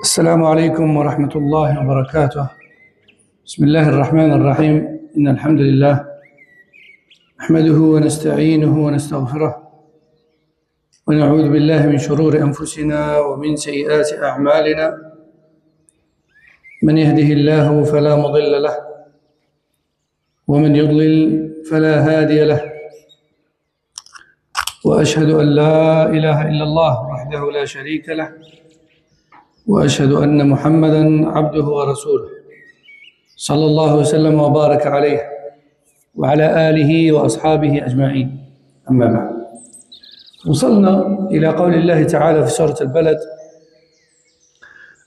السلام عليكم ورحمة الله وبركاته. بسم الله الرحمن الرحيم. إن الحمد لله نحمده ونستعينه ونستغفره ونعوذ بالله من شرور أنفسنا ومن سيئات أعمالنا. من يهده الله فلا مضل له ومن يضلل فلا هادي له، وأشهد أن لا إله إلا الله وحده لا شريك له، وأشهد أن محمدًا عبده ورسوله صلى الله وسلم وبارك عليه وعلى آله وأصحابه أجمعين. أما بعد، وصلنا إلى قول الله تعالى في سورة البلد: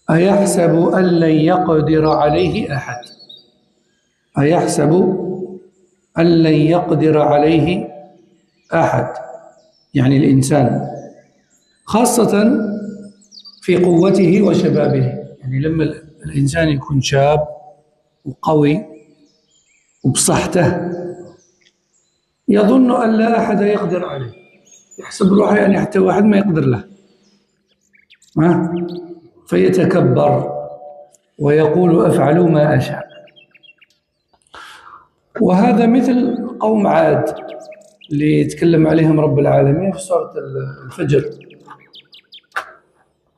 أيحسب أن لن يقدر عليه أحد. أيحسب أن لن يقدر عليه أحد، يعني الإنسان، خاصة في قوته وشبابه. يعني لما الإنسان يكون شاب وقوي وبصحته يظن أن لا أحد يقدر عليه، يحسب روحه يعني حتى واحد ما يقدر له، فيتكبر ويقول أفعل ما أشاء. وهذا مثل قوم عاد اللي يتكلم عليهم رب العالمين في سورة الفجر.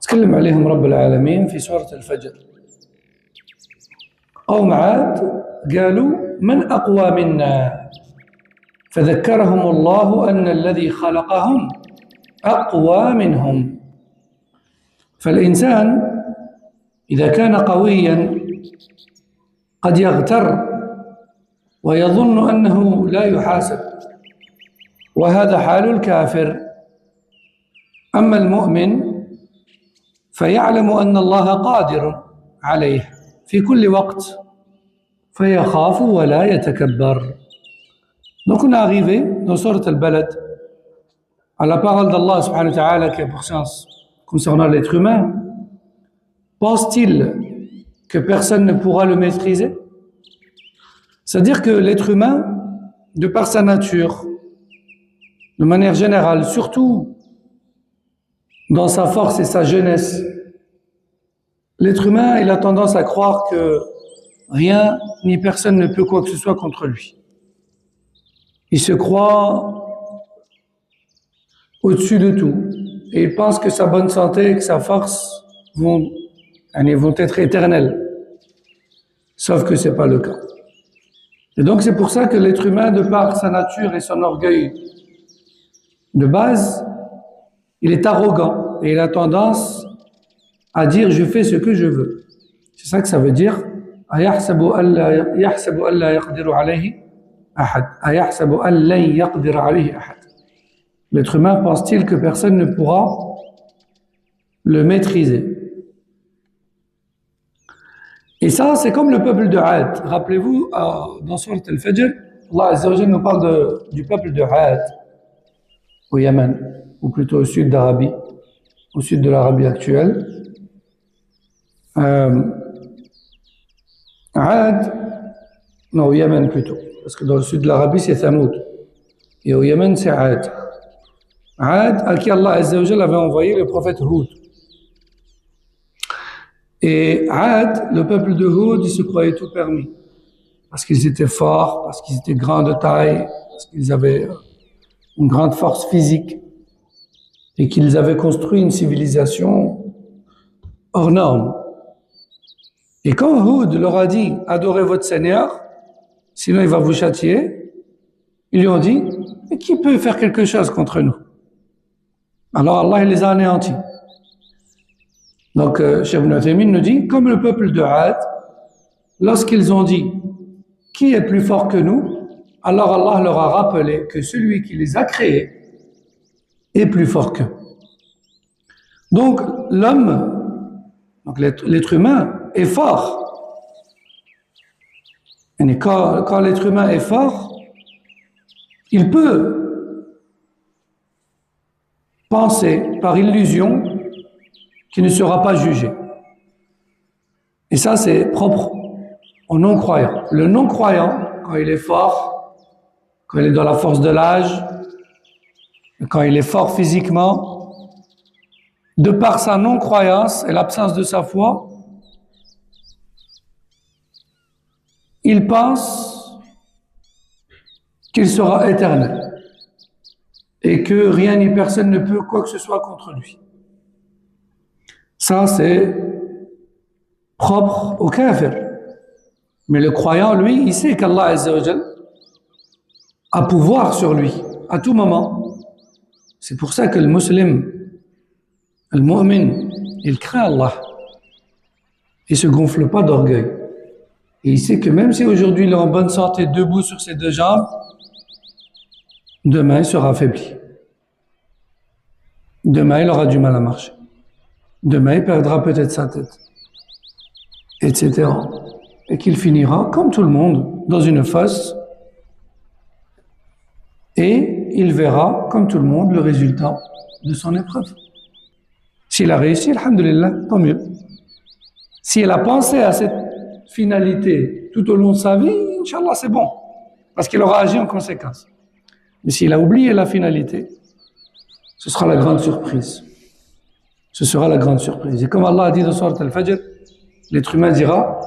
تكلم عليهم رب العالمين في سورة الفجر. قوم عاد قالوا: من أقوى منا؟ فذكرهم الله أن الذي خلقهم أقوى منهم. فالإنسان إذا كان قويا قد يغتر ويظن أنه لا يحاسب، وهذا حال الكافر. أما المؤمن فيعلم أن الله قادر عليه في كل وقت فيخاف ولا يتكبر. Donc on est arrivé dans Sourate al-Balad à la parole d'Allah subhanahu wa ta'ala qui a pour sens concernant l'être humain. Pense-t-il que personne ne pourra le maîtriser? C'est-à-dire que l'être humain, de par sa nature, de manière générale, surtout dans sa force et sa jeunesse, l'être humain, il a tendance à croire que rien ni personne ne peut quoi que ce soit contre lui. Il se croit au-dessus de tout et il pense que sa bonne santé et que sa force vont être éternelles. Sauf que ce n'est pas le cas. Et donc c'est pour ça que l'être humain, de par sa nature et son orgueil de base, il est arrogant et il a tendance à dire: je fais ce que je veux. C'est ça que ça veut dire. أيحسب أن لا يقدر عليه أحد. أيحسب أن لن يقدر عليه أحد. L'être humain pense-t-il que personne ne pourra le maîtriser? Et ça, c'est comme le peuple de Had. Rappelez-vous, dans Sourate al-Fajr, Allah Azza wa Jalla nous parle du peuple de Had au Yémen, ou plutôt au sud d'Arabie, au sud de l'Arabie actuelle. Had, non, au Yémen plutôt, parce que dans le sud de l'Arabie c'est Thamoud, et au Yémen c'est Had. Had, à qui Allah Azza wa Jalla avait envoyé le prophète Hud. Et Had, le peuple de Hud, ils se croyaient tout permis, parce qu'ils étaient forts, parce qu'ils étaient grands de taille, parce qu'ils avaient une grande force physique, et qu'ils avaient construit une civilisation hors norme. Et quand Hud leur a dit: adorez votre Seigneur, sinon il va vous châtier, ils lui ont dit: mais qui peut faire quelque chose contre nous? Alors Allah il les a anéantis. Donc Cheikh Ibn Uthaymin nous dit: comme le peuple de Had, lorsqu'ils ont dit qui est plus fort que nous, alors Allah leur a rappelé que celui qui les a créés est plus fort qu'eux. Donc l'homme, donc l'être humain est fort. Et quand l'être humain est fort, il peut penser par illusion qu'il ne sera pas jugé. Et ça, c'est propre aux non-croyants. Le non-croyant, quand il est fort, quand il est dans la force de l'âge, quand il est fort physiquement, de par sa non-croyance et l'absence de sa foi, il pense qu'il sera éternel et que rien ni personne ne peut quoi que ce soit contre lui. Ça, c'est propre au kafir. Mais le croyant, lui, il sait qu'Allah Azza wa Jal a pouvoir sur lui à tout moment. C'est pour ça que le musulman, le mu'min, il craint Allah. Il ne se gonfle pas d'orgueil. Et il sait que même si aujourd'hui il est en bonne santé, debout sur ses deux jambes, demain il sera affaibli. Demain il aura du mal à marcher. Demain il perdra peut-être sa tête, etc. Et qu'il finira, comme tout le monde, dans une fosse. Et il verra, comme tout le monde, le résultat de son épreuve. S'il a réussi, alhamdulillah, tant mieux. Si elle a pensé à cette finalité tout au long de sa vie, Inch'Allah, c'est bon. Parce qu'il aura agi en conséquence. Mais s'il a oublié la finalité, ce sera la grande surprise. Ce sera la grande surprise. Et comme Allah a dit dans Sourate Al-Fajr, l'être humain dira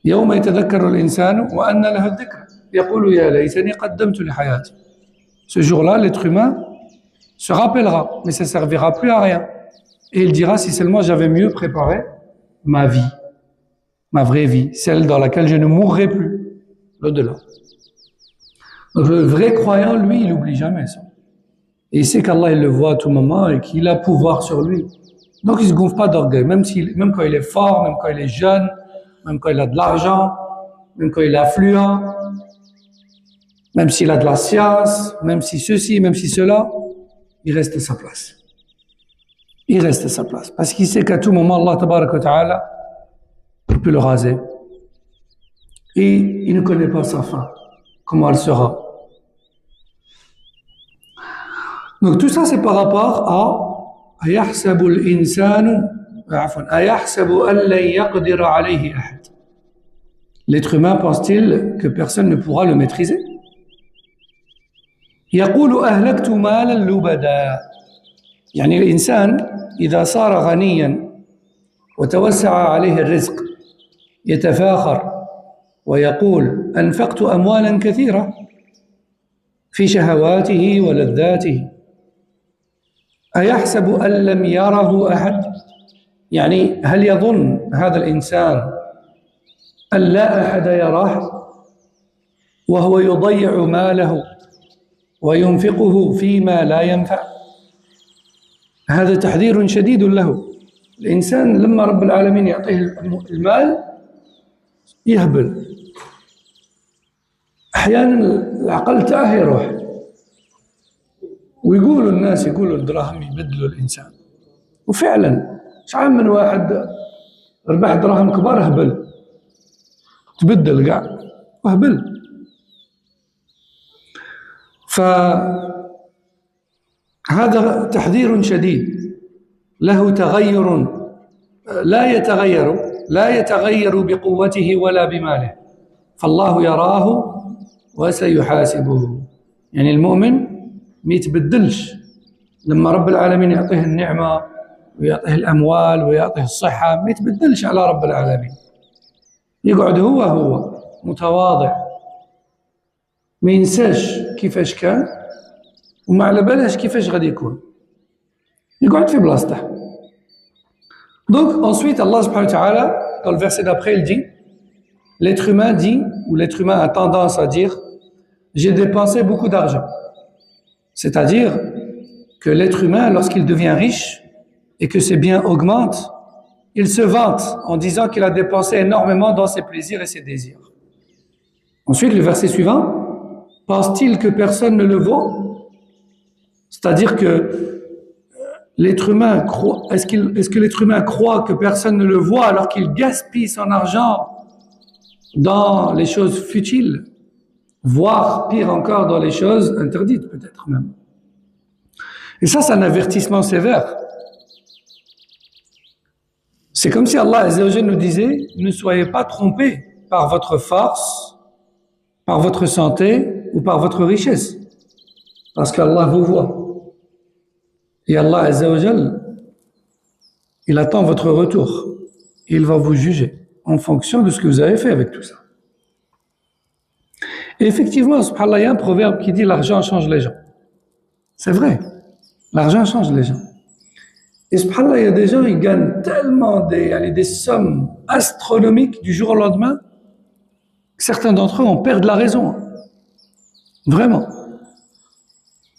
يوم يتذكر الإنسان وأن له الذكر يقول يا ليتني قدمت لحياتي. Ce jour-là, l'être humain se rappellera, mais ça ne servira plus à rien. Et il dira, si seulement j'avais mieux préparé ma vie, ma vraie vie, celle dans laquelle je ne mourrai plus, l'au-delà. Donc le vrai croyant, lui, il n'oublie jamais ça. Et il sait qu'Allah, il le voit à tout moment et qu'il a pouvoir sur lui. Donc il ne se gonfle pas d'orgueil, même quand il est fort, même quand il est jeune, même quand il a de l'argent, même quand il est affluent, même s'il a de la science, même si ceci, même si cela, il reste à sa place. Il reste à sa place. Parce qu'il sait qu'à tout moment, Allah tabaraka wa ta'ala, il peut le raser. Et il ne connaît pas sa fin, comment elle sera. Donc tout ça, c'est par rapport à أَيَحْسَبُ الْإِنسَانُ أَيَحْسَبُ أَنْ لَنْ يَقْدِرَ عَلَيْهِ أَحَدٌ. L'être humain pense-t-il que personne ne pourra le maîtriser? يقول أهلكت مالا لبدا. يعني الإنسان إذا صار غنيا وتوسع عليه الرزق يتفاخر ويقول أنفقت أموالا كثيرة في شهواته ولذاته أيحسب أن لم يره أحد. يعني هل يظن هذا الإنسان أن لا أحد يراه وهو يضيع ماله وينفقه فيما لا ينفع؟ هذا تحذير شديد له. الإنسان لما رب العالمين يعطيه المال يهبل، أحيانا العقل تاعه يروح، ويقولوا الناس يقولوا الدراهم يبدلوا الإنسان، وفعلا شحال من واحد ربح دراهم كبار هبل، تبدل كاع وهبل. فهذا تحذير شديد له تغير لا يتغير بقوته ولا بماله، فالله يراه وسيحاسبه. يعني المؤمن ما يتبدلش لما رب العالمين يعطيه النعمة ويعطيه الأموال ويعطيه الصحة، ما يتبدلش على رب العالمين، يقعد هو متواضع، ما ينساش كيفاش كان وما على بالهش كيفاش غادي يكون، يقعد في بلاصته. Donc ensuite Allah subhanahu wa ta'ala, dans le verset d'après, il dit, l'être humain dit, ou l'être humain a tendance à dire, j'ai dépensé beaucoup d'argent. C'est-à-dire que l'être humain, lorsqu'il devient riche et que ses biens augmentent, il se vante en disant qu'il a dépensé énormément dans ses plaisirs et ses désirs. Ensuite, le verset suivant, pense-t-il que personne ne le vaut? C'est-à dire que l'être humain croit, est-ce que l'être humain croit que personne ne le voit alors qu'il gaspille son argent dans les choses futiles, voire pire encore dans les choses interdites peut-être même. Et ça, c'est un avertissement sévère. C'est comme si Allah Azza wa Jalla nous disait, ne soyez pas trompés par votre force, par votre santé ou par votre richesse, parce qu'Allah vous voit. Et Allah Azza wa Jal, il attend votre retour. Et il va vous juger en fonction de ce que vous avez fait avec tout ça. Et effectivement, subhanallah, il y a un proverbe qui dit l'argent change les gens. C'est vrai, l'argent change les gens. Et subhanallah, il y a des gens, ils gagnent tellement des sommes astronomiques du jour au lendemain que certains d'entre eux en perdent la raison. Vraiment.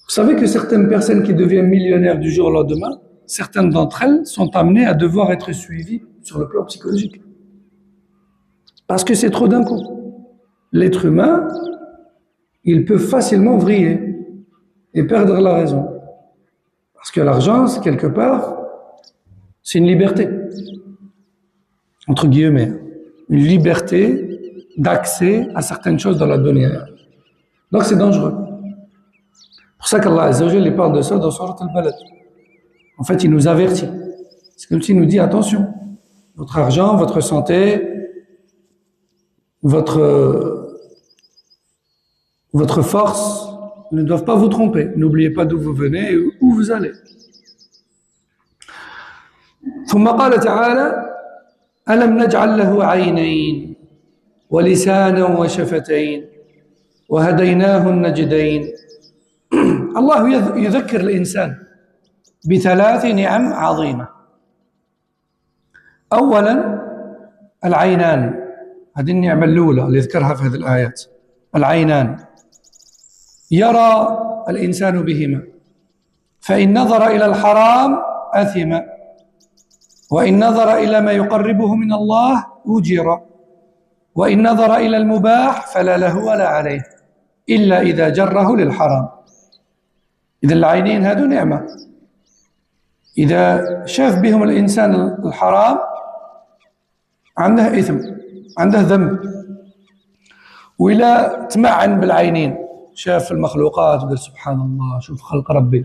Vous savez que certaines personnes qui deviennent millionnaires du jour au lendemain, certaines d'entre elles sont amenées à devoir être suivies sur le plan psychologique. Parce que c'est trop d'un coup. L'être humain, il peut facilement vriller et perdre la raison. Parce que l'argent, c'est quelque part, c'est une liberté. Entre guillemets. Une liberté d'accès à certaines choses dans la dunya. Donc c'est dangereux. C'est pour ça qu'Allah Azza wa Jalla parle de ça dans Surat Al-Balad. En fait, il nous avertit. C'est comme s'il nous dit attention, votre argent, votre santé, votre force ne doivent pas vous tromper. N'oubliez pas d'où vous venez et où vous allez. ثم قال تعالى ألم نجعل له عينين ولسانا وشفتين وهديناه النجدين. الله يذكر الإنسان بثلاث نعم عظيمة. أولا العينان، هذه النعمة الأولى اللي ذكرها في هذه الآيات. العينان يرى الإنسان بهما، فإن نظر إلى الحرام أثم، وإن نظر إلى ما يقربه من الله أجر، وإن نظر إلى المباح فلا له ولا عليه إلا إذا جره للحرام. إذا العينين هذو نعمة، إذا شاف بهم الإنسان الحرام عنده إثم، عنده ذنب. وإلا تمعن بالعينين، شاف المخلوقات وقال سبحان الله شوف خلق ربي،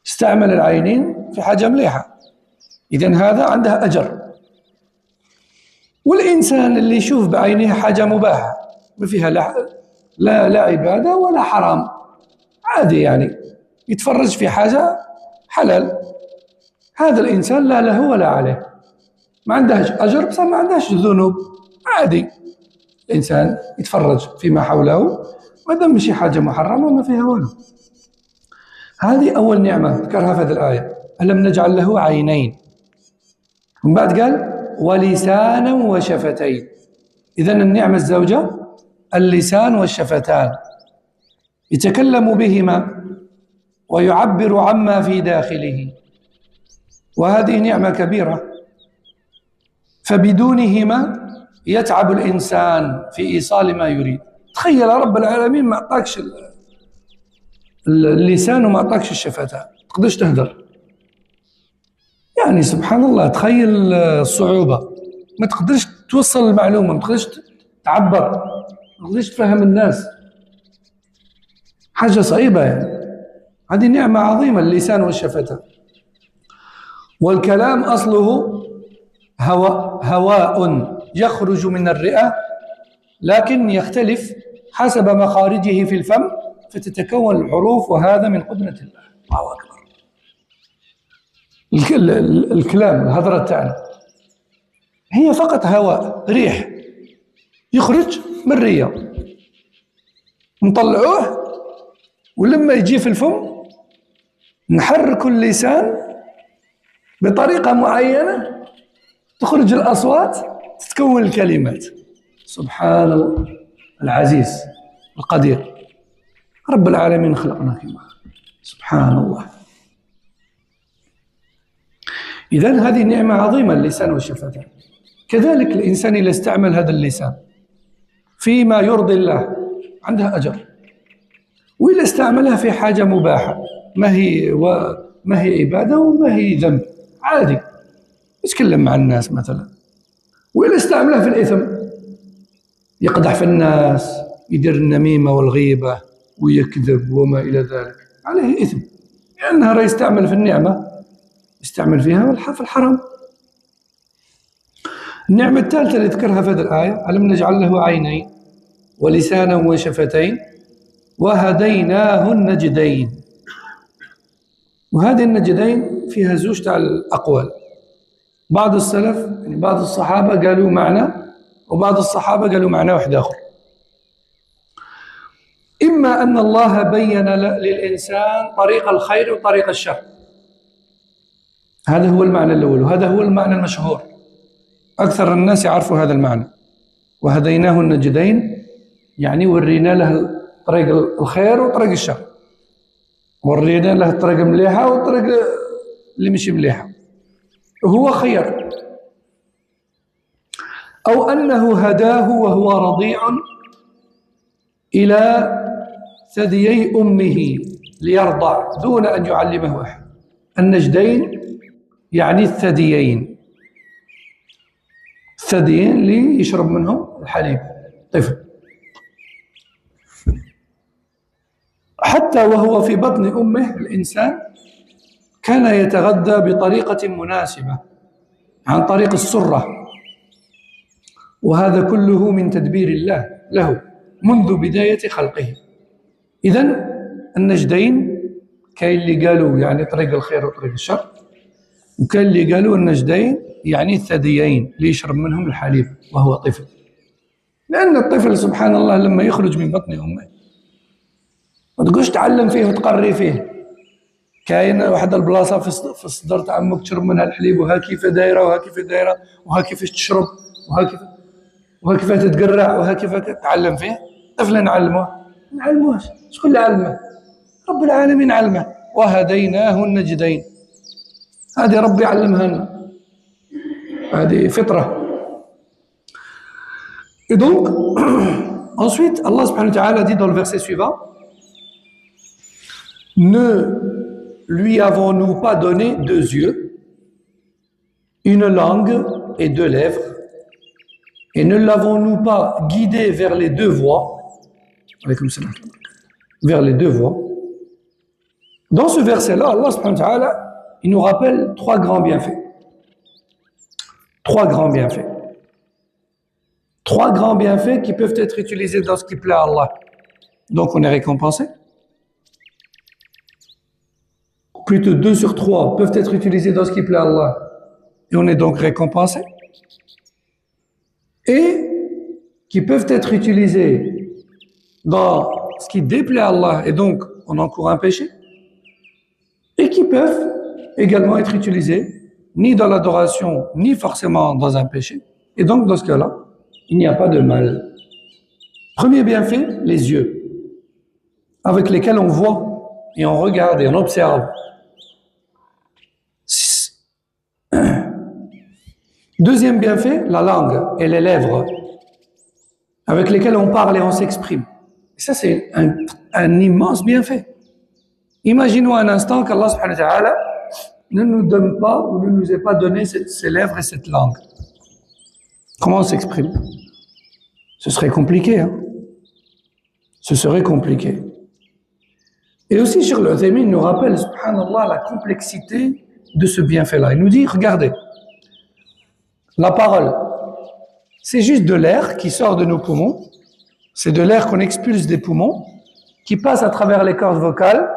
استعمل العينين في حاجة مليحة، إذن هذا عنده أجر. والإنسان اللي يشوف بعينيه حاجة مباحة ما فيها لا عبادة ولا حرام، عادي يعني يتفرج في حاجة حلال، هذا الإنسان لا له ولا عليه، ما عندهش أجر بس ما عندهش ذنوب، عادي الإنسان يتفرج فيما حوله ما دام ماشي حاجة محرمة ما فيها والو. هذه أول نعمة ذكرها في هذه الآية، ألم نجعل له عينين. ومن بعد قال ولسانا وشفتين. إذن النعمة الزوجة اللسان والشفتان، يتكلم بهما ويعبر عما في داخله، وهذه نعمة كبيرة، فبدونهما يتعب الإنسان في إيصال ما يريد. تخيل رب العالمين ما أعطاكش اللسان وما أعطاكش الشفتان، تقدرش تهدر. يعني سبحان الله، تخيل الصعوبة، ما تقدرش توصل المعلومة، ما تقدرش تعبر، ما تقدرش تفهم الناس، حاجة صعيبة يعني. هذه نعمة عظيمة اللسان والشفتان. والكلام أصله هواء يخرج من الرئة، لكن يختلف حسب مخارجه في الفم فتتكون الحروف، وهذا من قدرة الله. الله أكبر. الكلام الهضرة تاعنا هي فقط هواء، ريح يخرج من الرئة، نطلعوه، ولما يجي في الفم نحرك اللسان بطريقة معينة تخرج الأصوات، تتكون الكلمات. سبحان الله العزيز القدير، رب العالمين خلقنا كما سبحان الله. إذن هذه نعمة عظيمة اللسان والشفتان. كذلك الإنسان إذا استعمل هذا اللسان فيما يرضي الله عنده أجر، وإذا استعملها في حاجة مباحة ما هي عبادة وما هي ذنب، عادي يتكلم مع الناس مثلا. وإذا استعملها في الإثم يقدح في الناس، يدير النميمة والغيبة ويكذب وما إلى ذلك، عليه إثم، لأنها راه يستعمل في النعمة يستعمل فيها في الحرام. النعمة الثالثة اللي ذكرها في هذه الآية ألم نجعل له عينين ولسانا وشفتين وهديناه النجدين. وهذه النجدين فيها زوج تاع الأقوال. بعض السلف يعني بعض الصحابة قالوا معنى، وبعض الصحابة قالوا معنى واحد آخر. إما أن الله بين للإنسان طريق الخير وطريق الشر، هذا هو المعنى الأول، وهذا هو المعنى المشهور، أكثر الناس يعرفوا هذا المعنى. وهديناه النجدين يعني ورينا له طريق الخير وطريق الشر، ورينا له الطريق مليحة والطريق اللي مشي مليحة، وهو خير. أو أنه هداه وهو رضيع إلى ثديي أمه ليرضع دون أن يعلمه أحد. النجدين يعني الثديين، الثديين اللي يشرب منهم الحليب طفل. حتى وهو في بطن أمه الإنسان كان يتغذى بطريقة مناسبة عن طريق السرة، وهذا كله من تدبير الله له منذ بداية خلقه. إذن النجدين كاين اللي قالوا يعني طريق الخير وطريق الشر، وكاين اللي قالوا النجدين يعني الثديين اللي يشرب منهم الحليب وهو طفل. لأن الطفل سبحان الله لما يخرج من بطن أمه ما تقولش تعلم فيه وتقري فيه. كاين واحد البلاصة في الصدر تاع أمك تشرب منها الحليب، وها كيف دايرة وها كيف دايرة وها كيفاش تشرب وها كيف تتقرع وها كيف تعلم فيه. طفل نعلموش، شكون اللي علمه؟ رب العالمين علمه. وهديناه النجدين، هذه ربي علمها لنا، هذه فطرة. Et donc, ensuite, Allah subhanahu wa ta'ala dit dans le verset suivant: ne lui avons-nous pas donné deux yeux, une langue et deux lèvres, et ne l'avons-nous pas guidé vers les deux voies, vers les deux voies. Dans ce verset-là, Allah subhanahu wa ta'ala, il nous rappelle trois grands bienfaits. Trois grands bienfaits. Trois grands bienfaits qui peuvent être utilisés dans ce qui plaît à Allah. Donc on est récompensé. Plutôt 2 sur 3 peuvent être utilisés dans ce qui plaît à Allah, et on est donc récompensé. Et qui peuvent être utilisés dans ce qui déplaît à Allah, et donc on encourt un péché. Et qui peuvent également être utilisés ni dans l'adoration, ni forcément dans un péché. Et donc dans ce cas-là, il n'y a pas de mal. Premier bienfait, les yeux, avec lesquels on voit et on regarde et on observe. Deuxième bienfait, la langue et les lèvres, avec lesquelles on parle et on s'exprime. Et ça, c'est un immense bienfait. Imaginons un instant qu'Allah subhanahu wa ta'ala ne nous donne pas ou ne nous ait pas donné ces lèvres et cette langue. Comment on s'exprime? Ce serait compliqué, hein? Ce serait compliqué. Et aussi, Cheikh Al-Uthaymin nous rappelle, subhanallah, la complexité de ce bienfait-là. Il nous dit, regardez, la parole, c'est juste de l'air qui sort de nos poumons, c'est de l'air qu'on expulse des poumons, qui passe à travers les cordes vocales,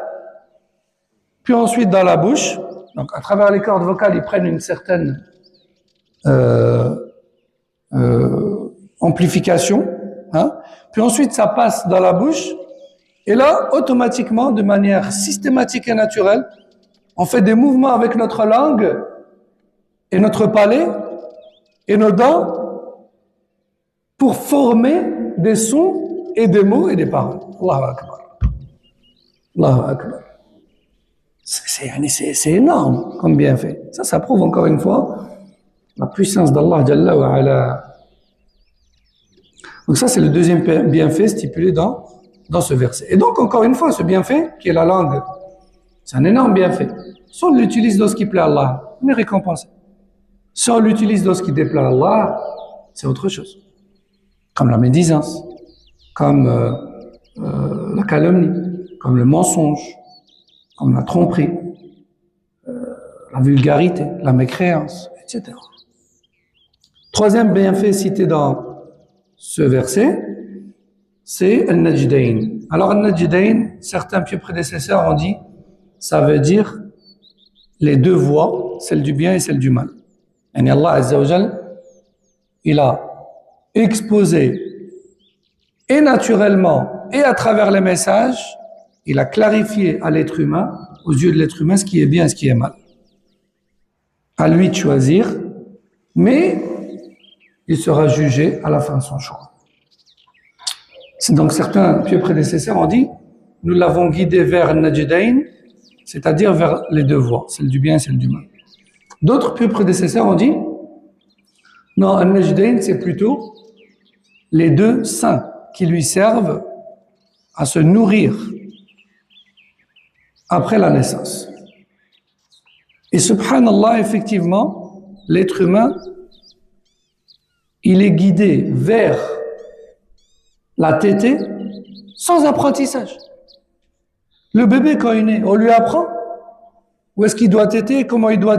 puis ensuite dans la bouche. Donc à travers les cordes vocales, ils prennent une certaine amplification, hein? Puis ensuite ça passe dans la bouche, et là, automatiquement, de manière systématique et naturelle, on fait des mouvements avec notre langue et notre palais et nos dents pour former des sons et des mots et des paroles. Allahu Akbar. Allahu Akbar. C'est énorme comme bienfait. Ça prouve encore une fois la puissance d'Allah Jalla wa Ala. Donc ça, c'est le deuxième bienfait stipulé dans ce verset. Et donc, encore une fois, ce bienfait, qui est la langue, c'est un énorme bienfait. Si on l'utilise dans ce qui plaît à Allah, on est récompensé. Si on l'utilise dans ce qui déplaît à Allah, c'est autre chose. Comme la médisance, comme la calomnie, comme le mensonge, comme la tromperie, la vulgarité, la mécréance, etc. Troisième bienfait cité dans ce verset, c'est Al-Najdain. Alors Al-Najdain, certains pieux prédécesseurs ont dit, ça veut dire les deux voies, celle du bien et celle du mal. Et Allah Azza wa Jal, il a exposé et naturellement et à travers les messages, il a clarifié à l'être humain, aux yeux de l'être humain, ce qui est bien et ce qui est mal. À lui de choisir, mais il sera jugé à la fin de son choix. Donc certains pieux prédécesseurs ont dit, nous l'avons guidé vers Najdain, c'est-à-dire vers les deux voies, celle du bien et celle du mal. D'autres pieux prédécesseurs ont dit, non, Najdain, c'est plutôt les deux saints qui lui servent à se nourrir après la naissance. Et subhanallah, effectivement, l'être humain, il est guidé vers la tétée sans apprentissage. Le bébé, quand il est né, on lui apprend où est-ce qu'il doit téter, comment il doit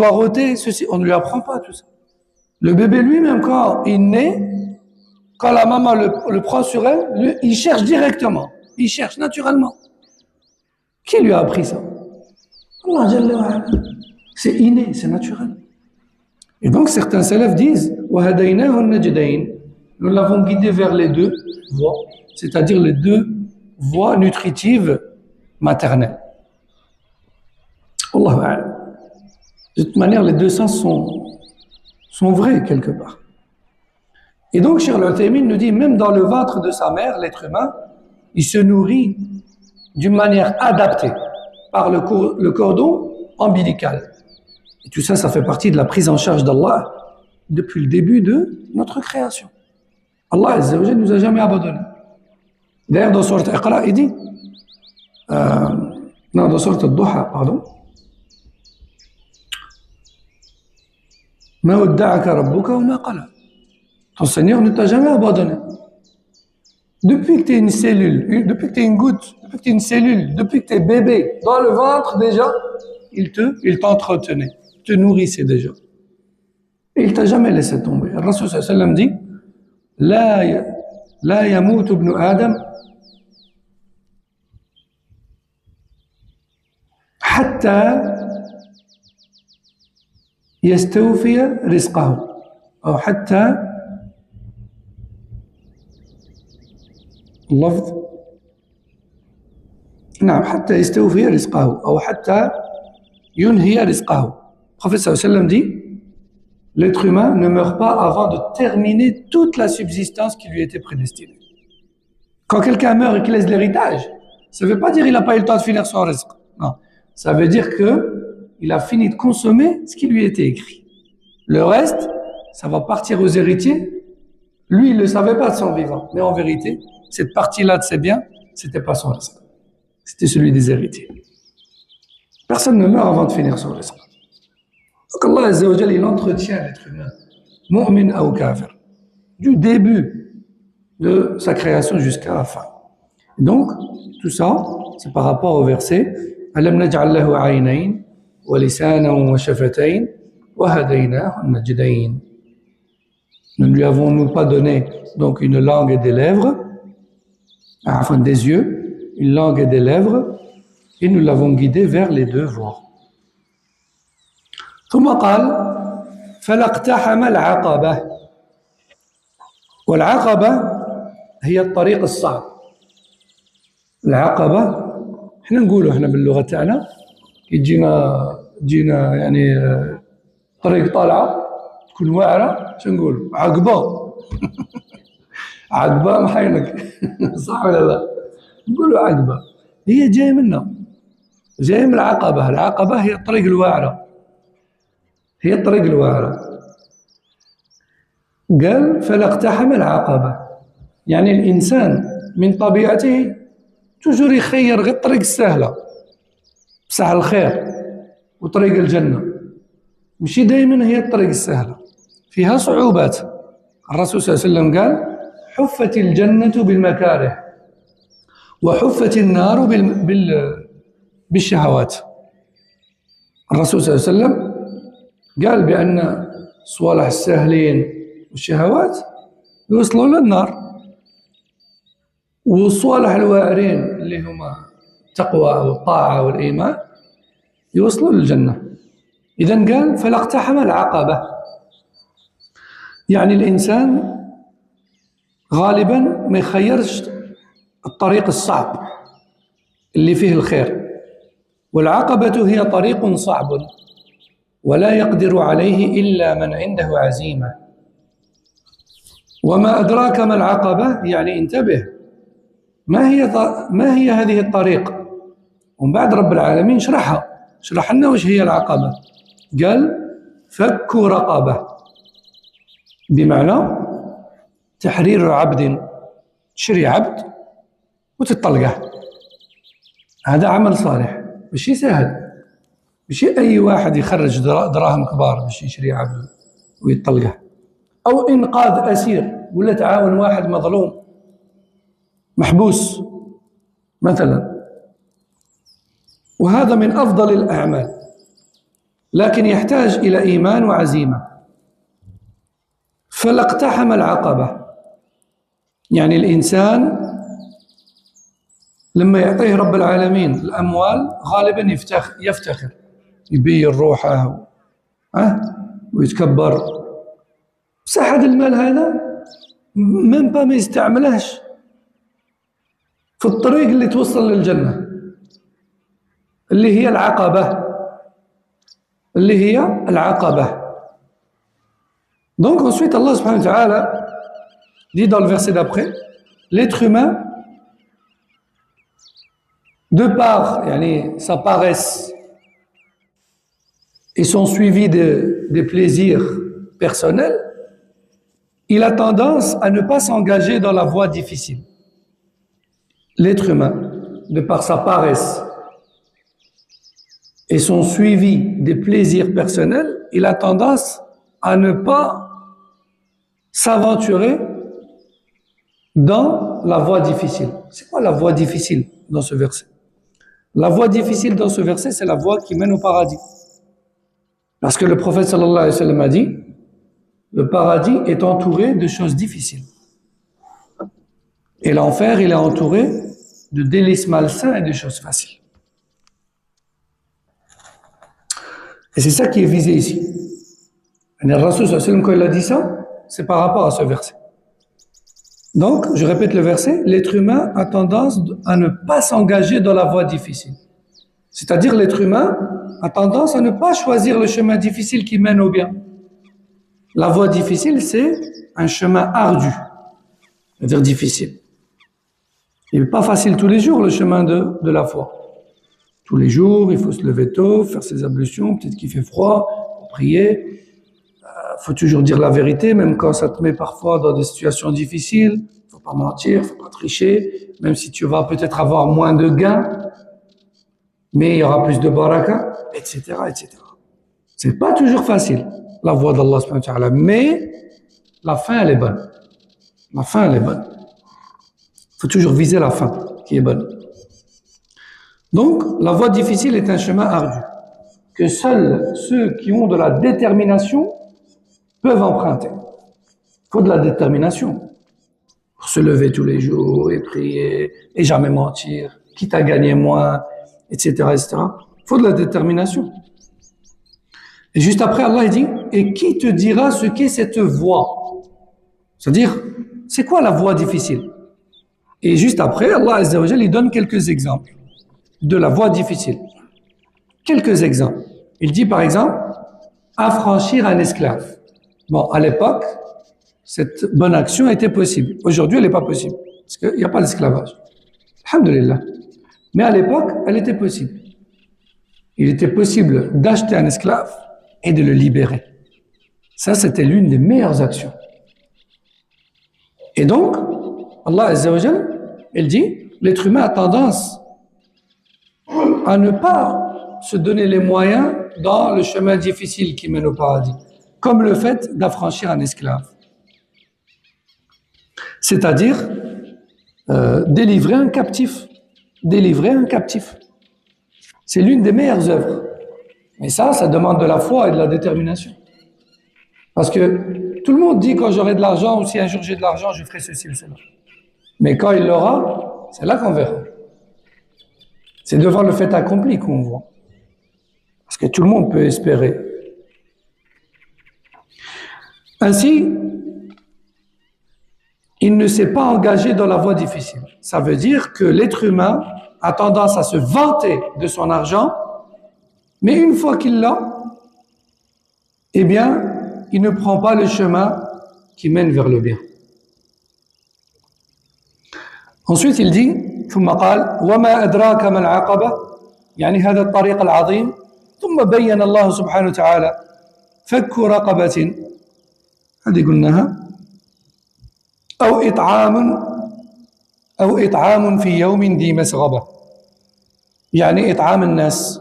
rôter, ceci. On ne lui apprend pas tout ça. Le bébé lui-même, quand il naît, quand la maman le prend sur elle, il cherche directement. Il cherche naturellement. Qui lui a appris ça? Allah Jalla wa Ala. C'est inné, c'est naturel. Et donc certains salafs disent وَهَدَيْنَاهُ النَّجْدَيْنِ. Nous l'avons guidé vers les deux voies, c'est-à-dire les deux voies nutritives maternelles. Allahu A'lam. De toute manière, les deux sens sont vrais quelque part. Et donc, Cheikh Al-Uthaymin nous dit, même dans le ventre de sa mère, l'être humain, il se nourrit d'une manière adaptée par le cordon ombilical. Et tout ça, ça fait partie de la prise en charge d'Allah depuis le début de notre création. Allah Azza wa Jalla ne nous a jamais abandonnés. D'ailleurs, dans Sourate Iqra, il dit, dans Sourate Ad-Duha, pardon, Ma wadda'aka rabbuka wa ma qala. Ton Seigneur ne t'a jamais abandonné. Depuis que tu es une cellule, depuis que tu es une goutte, depuis que tu es une cellule, depuis que tu es bébé, dans le ventre déjà, il t'entretenait, te nourrissait déjà. Et il t'a jamais laissé tomber. Le Rasul sallallahu alayhi wa sallam dit, La yamutu ibn Adam hatta يستوفي رزقه أو حتى اللفظ نعم حتى يستوفي رزقه أو حتى ينهي رزقه. Le prophète sallallahu alayhi wa sallam dit, l'être humain ne meurt pas avant de terminer toute la subsistance qui lui était prédestinée. Quand quelqu'un meurt et qu'il laisse l'héritage, ça ne veut pas dire qu'il n'a pas eu le temps de finir son rizq. Non, ça veut dire qu'il a fini de consommer ce qui lui était écrit. Le reste, ça va partir aux héritiers. Lui, il ne le savait pas de son vivant. Mais en vérité, cette partie-là de ses biens, ce n'était pas son rizq. C'était celui des héritiers. Personne ne meurt avant de finir son rizq. Donc Allah Azza wa Jalla, il entretient l'être humain, mu'min ou kafir, du début de sa création jusqu'à la fin. Donc, tout ça, c'est par rapport au verset Alam naj'al lahu 'aynayn wa lisanan wa shafatayn wa hadaynahu an-najdayn. Ne lui avons-nous pas donné donc une langue et des lèvres, enfin des yeux, une langue et des lèvres, et nous l'avons guidé vers les deux voies. ثم قال فلا اقتحم العقبة والعقبة هي الطريق الصعب. العقبة احنا نقولوا احنا باللغة تاعنا تجينا يعني طريق طالعة تكون واعرة شو نقولوا عقبة عقبة محينك صح ولا لا؟ نقولوا عقبة هي جاية منها جاية من العقبة هي الطريق الواعرة هي الطريق الواعرة. قال فلا اقتحم العقبة يعني الإنسان من طبيعته توجور يخير غير الطريق السهلة بصح الخير وطريق الجنة ماشي دائما هي الطريق السهلة فيها صعوبات. الرسول صلى الله عليه وسلم قال حفت الجنة بالمكاره وحفت النار بالشهوات. الرسول صلى الله عليه وسلم قال بأن صوالح الساهلين والشهوات يوصلوا للنار والصوالح الواعرين اللي هما التقوى والطاعة والإيمان يوصلوا للجنة. إذن قال فلا اقتحم العقبة، يعني الإنسان غالبا ما يخيرش الطريق الصعب اللي فيه الخير، والعقبة هي طريق صعب ولا يقدر عليه إلا من عنده عزيمة. وما أدراك ما العقبة، يعني انتبه، ما هي هذه الطريق؟ ومن بعد رب العالمين شرح لنا وش هي العقبة. قال فك رقبة، بمعنى تحرير عبد، تشري عبد وتطلقه. هذا عمل صالح، ماشي سهل، ماشي أي واحد يخرج دراهم كبار باش يشري عبد ويطلقه. أو إنقاذ أسير، ولا تعاون واحد مظلوم محبوس مثلا، وهذا من أفضل الأعمال، لكن يحتاج إلى إيمان وعزيمة. فلا اقتحم العقبة، يعني الإنسان لما يعطيه رب العالمين الأموال غالبا يفتخر، يبين روحه ويتكبر. بصح هذا المال هذا ما يستعملهش في الطريق اللي توصل للجنة، اللي هي العقبة. Donc ensuite Allah subhanahu wa ta'ala dit dans le verset d'après, l'être humain, de par sa paresse et son suivi des plaisirs personnels, il a tendance à ne pas s'engager dans la voie difficile. L'être humain, de par sa paresse et son suivi des plaisirs personnels, il a tendance à ne pas s'aventurer dans la voie difficile. C'est quoi la voie difficile dans ce verset? La voie difficile dans ce verset, c'est la voie qui mène au paradis. Parce que le prophète sallallahu alayhi wa sallam a dit, le paradis est entouré de choses difficiles. Et l'enfer, il est entouré de délices malsains et de choses faciles. Et c'est ça qui est visé ici. Et le Rasul sallallahu alayhi wa sallam, quand il a dit ça, c'est par rapport à ce verset. Donc, je répète le verset, l'être humain a tendance à ne pas s'engager dans la voie difficile. C'est-à-dire l'être humain a tendance à ne pas choisir le chemin difficile qui mène au bien. La voie difficile, c'est un chemin ardu, c'est-à-dire difficile. Il n'est pas facile tous les jours le chemin de la foi. Tous les jours, il faut se lever tôt, faire ses ablutions, peut-être qu'il fait froid, prier. Faut toujours dire la vérité, même quand ça te met parfois dans des situations difficiles. Faut pas mentir, faut pas tricher, même si tu vas peut-être avoir moins de gains, mais il y aura plus de baraka, etc., etc. C'est pas toujours facile, la voie d'Allah subhanahu wa ta'ala, mais la fin, elle est bonne. La fin, elle est bonne. Faut toujours viser la fin, qui est bonne. Donc, la voie difficile est un chemin ardu, que seuls ceux qui ont de la détermination peuvent emprunter. Il faut de la détermination pour se lever tous les jours et prier et jamais mentir, quitte à gagner moins, etc., etc. Il faut de la détermination. Et juste après, Allah dit, et qui te dira ce qu'est cette voie? C'est-à-dire, c'est quoi la voie difficile? Et juste après, Allah Azza wa Jalla, il donne quelques exemples de la voie difficile. Quelques exemples. Il dit par exemple, affranchir un esclave. Bon, à l'époque, cette bonne action était possible. Aujourd'hui, elle n'est pas possible, parce qu'il n'y a pas d'esclavage. Alhamdulillah. Mais à l'époque, elle était possible. Il était possible d'acheter un esclave et de le libérer. Ça, c'était l'une des meilleures actions. Et donc, Allah Azza wa Jalla, il dit, l'être humain a tendance à ne pas se donner les moyens dans le chemin difficile qui mène au paradis, comme le fait d'affranchir un esclave. C'est-à-dire délivrer un captif. Délivrer un captif. C'est l'une des meilleures œuvres. Mais ça demande de la foi et de la détermination. Parce que tout le monde dit quand j'aurai de l'argent ou si un jour j'ai de l'argent, je ferai ceci ou cela. Mais quand il l'aura, c'est là qu'on verra. C'est devant le fait accompli qu'on voit. que tout le monde peut espérer. Ainsi, il ne s'est pas engagé dans la voie difficile. Ça veut dire que l'être humain a tendance à se vanter de son argent, mais une fois qu'il l'a, eh bien, il ne prend pas le chemin qui mène vers le bien. Ensuite, il dit, ثم قال وما أدراك ما العقبة يعني هذا الطريق العظيم ثم بين الله سبحانه وتعالى فك رقبة هذه قلناها أو إطعام في يوم ذي مسغبة يعني إطعام الناس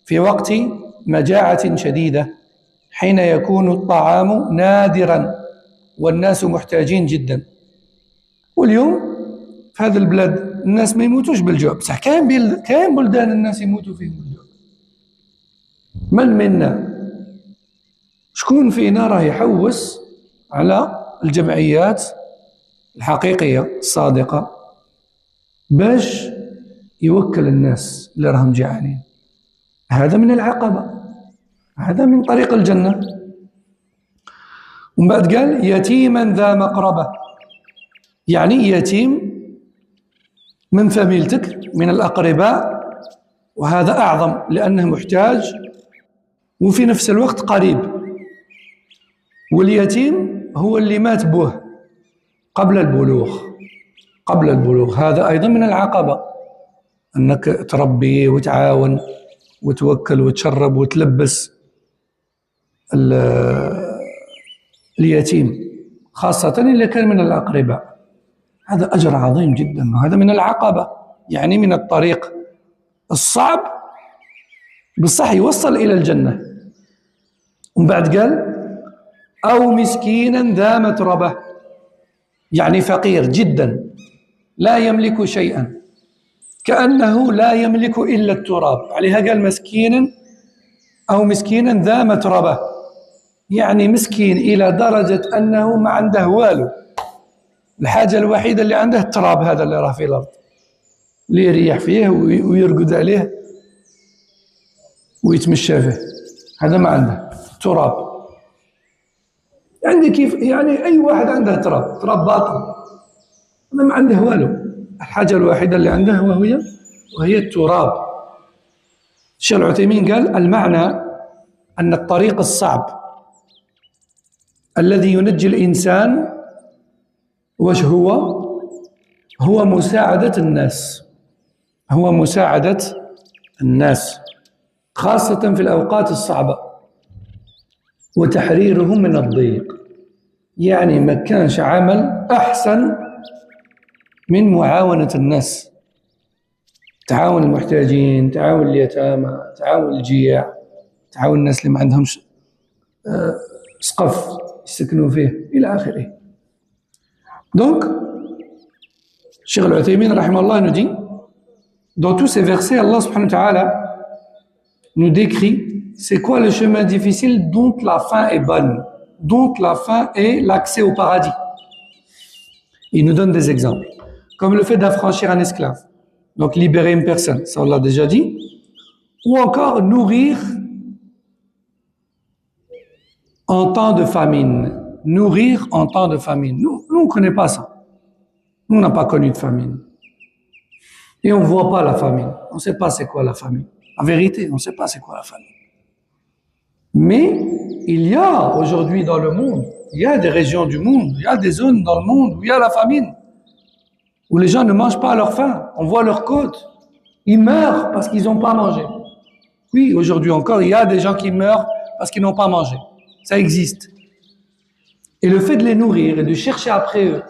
في وقت مجاعة شديدة حين يكون الطعام نادرا والناس محتاجين جدا. واليوم في هذا البلاد الناس ما يموتوش بالجوع، بصح كاين بلدان الناس يموتوا فيهم بالجوع. من منا شكون فينا راه يحوس على الجمعيات الحقيقية الصادقة باش يوكل الناس اللي راهم جيعانين؟ هذا من العقبة، هذا من طريق الجنة. ومن بعد قال يتيما ذا مقربة يعني يتيم من فميلتك من الأقرباء، وهذا أعظم لأنه محتاج وفي نفس الوقت قريب. واليتيم هو اللي مات به قبل البلوغ، هذا أيضا من العقبة، أنك تربي وتعاون وتوكل وتشرب وتلبس اليتيم، خاصة إذا كان من الأقرباء، هذا أجر عظيم جدا، وهذا من العقبة يعني من الطريق الصعب بالصح يوصل إلى الجنة. ومن بعد قال أو مسكينا ذا متربة يعني فقير جدا لا يملك شيئا كأنه لا يملك إلا التراب، عليها قال مسكينا أو مسكينا ذا متربة يعني مسكين إلى درجة أنه ما عنده والو، الحاجة الوحيدة اللي عنده التراب هذا اللي راه في الأرض اللي يريح فيه ويرقد عليه ويتمشى فيه، هذا ما عنده تراب. يعني كيف يعني أي واحد عنده تراب باطل، هذا ما عنده والو، الحاجة الوحيدة اللي عنده وهي التراب. الشيخ العثيمين قال المعنى أن الطريق الصعب الذي ينجي الإنسان وش هو مساعدة الناس، خاصة في الأوقات الصعبة، وتحريرهم من الضيق. يعني ما كانش عمل أحسن من معاونة الناس، تعاون المحتاجين، تعاون اليتامى، تعاون الجياع، تعاون الناس اللي ما عندهمش سقف يسكنوا فيه إلى آخره. Donc, Cheikh Al-Uthaymin rahimahullah nous dit, dans tous ces versets, Allah subhanahu wa ta'ala nous décrit c'est quoi le chemin difficile dont la fin est bonne, dont la fin est l'accès au paradis. Il nous donne des exemples, comme le fait d'affranchir un esclave, donc libérer une personne, ça on l'a déjà dit, ou encore nourrir en temps de famine. Nourrir en temps de famine. Nous on ne connaît pas ça. Nous, on n'a pas connu de famine. Et on ne voit pas la famine. On ne sait pas c'est quoi la famine. En vérité, on ne sait pas c'est quoi la famine. Mais il y a aujourd'hui dans le monde, il y a des régions du monde, il y a des zones dans le monde où il y a la famine, où les gens ne mangent pas à leur faim. On voit leurs côtes. Ils meurent parce qu'ils n'ont pas mangé. Oui, aujourd'hui encore, il y a des gens qui meurent parce qu'ils n'ont pas mangé. Ça existe. Et le fait de les nourrir et de chercher après eux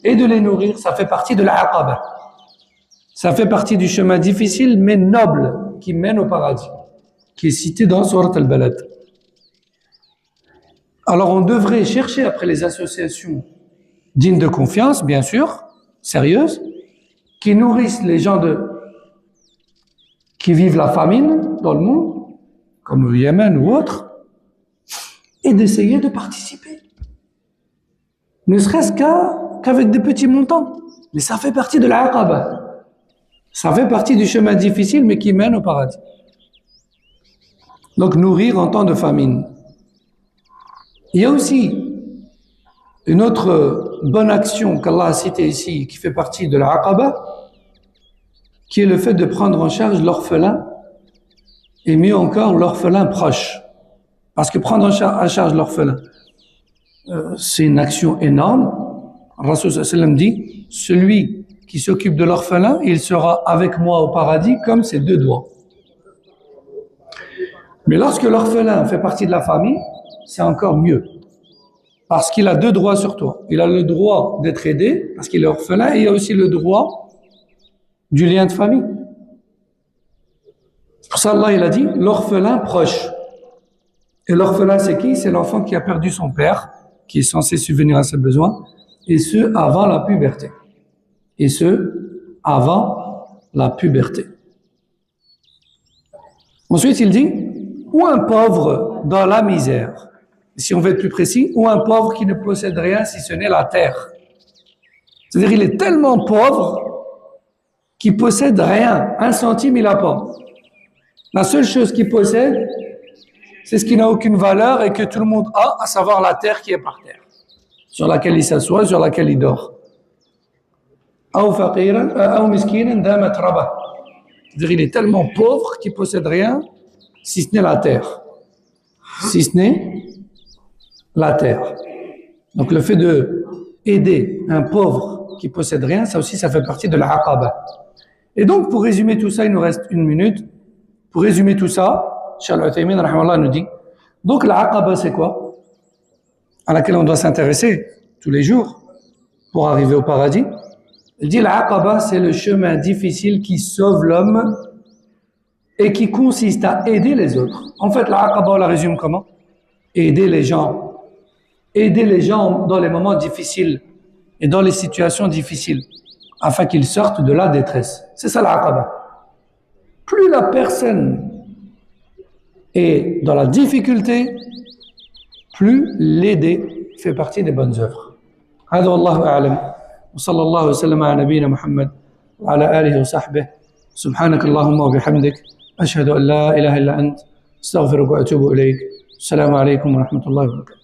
et de les nourrir, ça fait partie de l'aqaba. Ça fait partie du chemin difficile mais noble qui mène au paradis, qui est cité dans Surat Al-Balad. Alors on devrait chercher après les associations dignes de confiance, bien sûr, sérieuses, qui nourrissent les gens qui vivent la famine dans le monde, comme au Yémen ou autre, et d'essayer de participer. Ne serait-ce qu'avec des petits montants. Mais ça fait partie de l'aqaba. Ça fait partie du chemin difficile mais qui mène au paradis. Donc nourrir en temps de famine. Il y a aussi une autre bonne action qu'Allah a citée ici, qui fait partie de la Aqaba, qui est le fait de prendre en charge l'orphelin, et mieux encore l'orphelin proche. Parce que prendre en charge l'orphelin, c'est une action énorme. Rasul sallallahu alayhi wa sallam dit, celui qui s'occupe de l'orphelin, il sera avec moi au paradis comme ses deux doigts. Mais lorsque l'orphelin fait partie de la famille, c'est encore mieux. Parce qu'il a deux droits sur toi. Il a le droit d'être aidé, parce qu'il est orphelin, et il a aussi le droit du lien de famille. Pour ça, Allah, il a dit, l'orphelin proche. Et l'orphelin, c'est qui? C'est l'enfant qui a perdu son père, qui est censé subvenir à ses besoins, et ce, avant la puberté. Et ce, avant la puberté. Ensuite, il dit, ou un pauvre dans la misère. Si on veut être plus précis, ou un pauvre qui ne possède rien si ce n'est la terre. C'est-à-dire, il est tellement pauvre qu'il possède rien. 1 centime, il n'a pas. La seule chose qu'il possède, c'est ce qui n'a aucune valeur et que tout le monde a, à savoir la terre qui est par terre, sur laquelle il s'assoit, sur laquelle il dort. C'est-à-dire, il est tellement pauvre qu'il ne possède rien, si ce n'est la terre. Si ce n'est la terre. Donc, le fait de aider un pauvre qui ne possède rien, ça aussi, ça fait partie de la Aqaba. Et donc, pour résumer tout ça, il nous reste 1 minute. Pour résumer tout ça, Cheikh Al-Uthaymin, rahimahullah, nous dit, donc la Aqaba, c'est quoi? À laquelle on doit s'intéresser tous les jours pour arriver au paradis. Il dit, la Aqaba, c'est le chemin difficile qui sauve l'homme et qui consiste à aider les autres. En fait, la Aqaba, on la résume comment? Aider les gens. Aider les gens dans les moments difficiles et dans les situations difficiles, afin qu'ils sortent de la détresse. C'est ça la Aqaba. Plus la personne est dans la difficulté, plus l'aider fait partie des bonnes œuvres. هذا والله أعلم وصلى الله وسلم على نبينا محمد وعلى آله وصحبه سبحانك اللهم وبحمدك أشهد أن لا إله إلا أنت أستغفرك وأتوب إليك السلام عليكم ورحمة الله وبركاته